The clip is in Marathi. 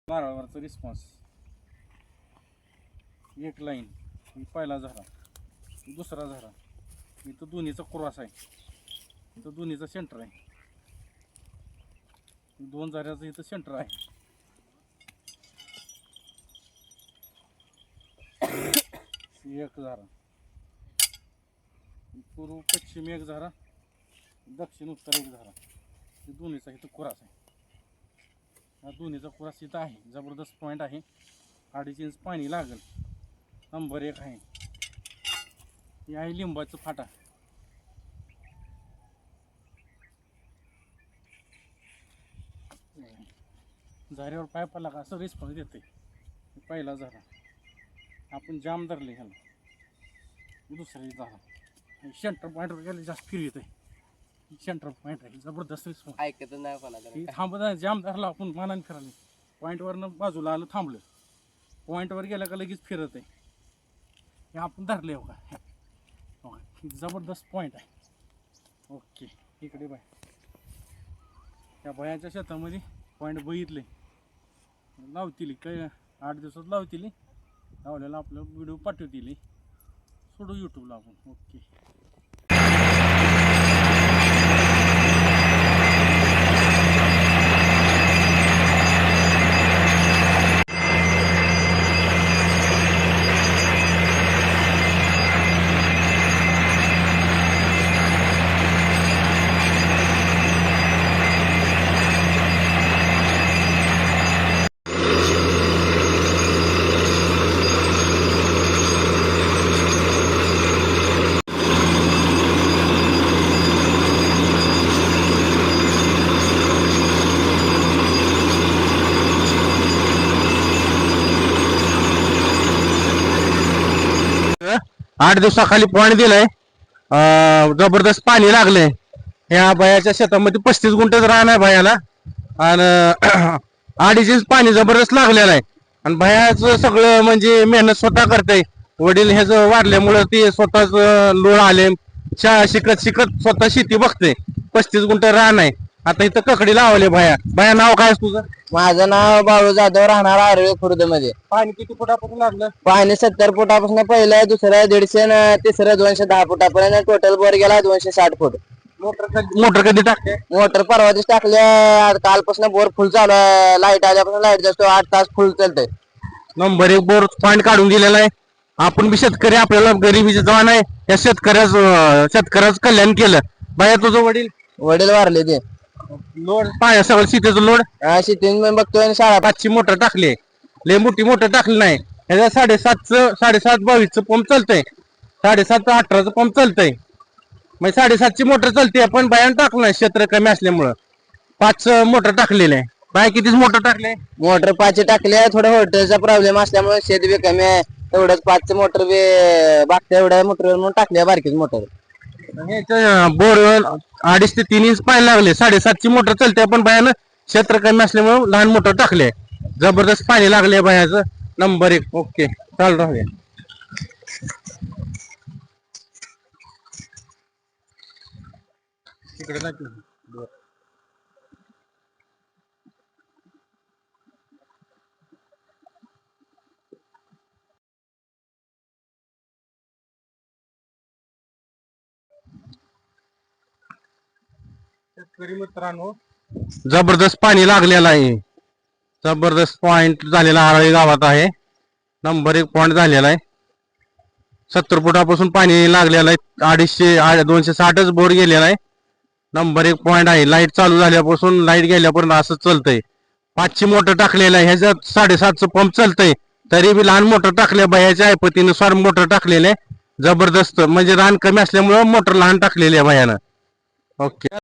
नारळावरचा रिस्पॉन्स एक लाईन पहिला झाला, दुसरा झाला, इथं दोन्हीचा क्रॉस आहे, इथं दोन्हीचा सेंटर आहे, दोन झाऱ्याचं इथं सेंटर आहे. एक झारा, पूर्व पश्चिम एक झारा, दक्षिण उत्तर एक झारा, दोन्हीचा इथं क्रॉस आहे. हा दोन्हीचा क्रॉस इथं आहे. जबरदस्त पॉईंट आहे. 2.5 इंच पाणी लागेल. नंबर 1 आहे. हे आहे लिंबाचं फाटा. झाऱ्यावर पाय पडला का असं रिस्पॉन्स देते. पहिला झाला आपण जाम धरले ह्याला, दुसरा झाला सेंटर पॉईंटवर गेले जास्त फिर येते. सेंटर पॉईंट आहे, जबरदस्त रिस्पॉन्स. ऐकत नाही कोणाला. थांबत जाम धरला आपण मानाने फिरायला, पॉईंटवरनं बाजूला आलं थांबलं, पॉईंटवर गेलं का लगेच फिरत आहे. हे आपण धरले हो का, जबरदस्त पॉईंट आहे. ओके, इकडे बाय त्या भयाच्या शेतामध्ये पॉईंट बघितले, लावतील काय 8 दिवसात लावतील. लावलेला आपलं व्हिडिओ पाठवतील, सोडू यूट्यूबला आपण. ओके. आठ दिवसाखाली पॉईंट दिलाय, जबरदस्त पाणी लागले. ह्या बायाच्या शेतामध्ये 35 गुंठच रान आहे बायाला, आणि 2.5 इंच पाणी जबरदस्त लागलेलं आहे. आणि बायाचं सगळं म्हणजे मेहनत स्वतः करते. वडील ह्याच वाढल्यामुळं ते स्वतःच लोळ आले, शिकत स्वतः शेती बघते. 35 गुंठ रान आहे. आता इथं ककडी लावले. बाया नाव काय तुझं? माझं नाव बाळू जाधव, राहणार आरवे खुर्द मध्ये. पाणी किती फुटापासून लागलं? पाणी 70 फुटापासून पहिलं, दुसरं 150 आणि तिसरं 210 फुटापर्यंत. टोटल बोर गेला 260 फूट. मोटर कधी टाकते? मोटर परवा दिवशी टाकल्या, कालपासून बोर फुल चालू आहे. लाईट आल्यापासून लाईट जास्त 8 तास फुल चालतंय. नंबर 1 बोर पॉईंट काढून दिलेला आहे. आपण बी शेतकरी, आपल्याला गरिबीचे जवान आहे. या शेतकऱ्याचं कल्याण केलं. बाया तुझं वडील वारले ते. लोड पाया सगळं शेतीचं लोड शेती बघतोय. शाळा 5ची मोटर टाकली, लय मोठी मोटर टाकली नाही. ह्याच्या 7.5 पंप चालतंय, 7.5 18चं पंप चालतंय. मग 7.5ची मोटर चालते. पण बायानं टाकलं नाही, क्षेत्र कमी असल्यामुळं 5 मोटर टाकलेले आहे. बाय कितीच मोटर टाकले? मोटर 5 टाकल्या. थोडं होल्टेजचा प्रॉब्लेम असल्यामुळे शेत बी कमी आहे. तेवढंच 5 मोटर बी बागच्या एवढ्या मोटर म्हणून टाकल्या, बारकीच मोटर. बोर 2.5 ते 3 इंच पाय लागले. 7.5ची मोटर चालते, पण बायानं क्षेत्र कमी असल्यामुळे लहान मोटर टाकले. जबरदस्त पाणी लागले बायाचं. नंबर 1. ओके, चालू राहूया. तिकडे शेतकरी मित्रांनो, जबरदस्त पाणी लागलेलं आहे. जबरदस्त पॉइंट झालेला आरळी गावात आहे. नंबर 1 पॉइंट झालेला आहे. 70 फुटापासून पाणी लागलेलं आहे. 260च बोर गेलेला आहे. नंबर 1 पॉइंट आहे. लाईट चालू झाल्यापासून लाईट गेल्यापर्यंत असं चालतंय. 5ची मोटर टाकलेलं आहे. ह्याच्यात 7.5चं पंप चालतंय. तरी बी लहान मोटर टाकल्या बायाच्या ऐपतीनुसार मोटर टाकलेले. जबरदस्त म्हणजे रान कमी असल्यामुळं मोटर लहान टाकलेली आहे बायानं. ओके.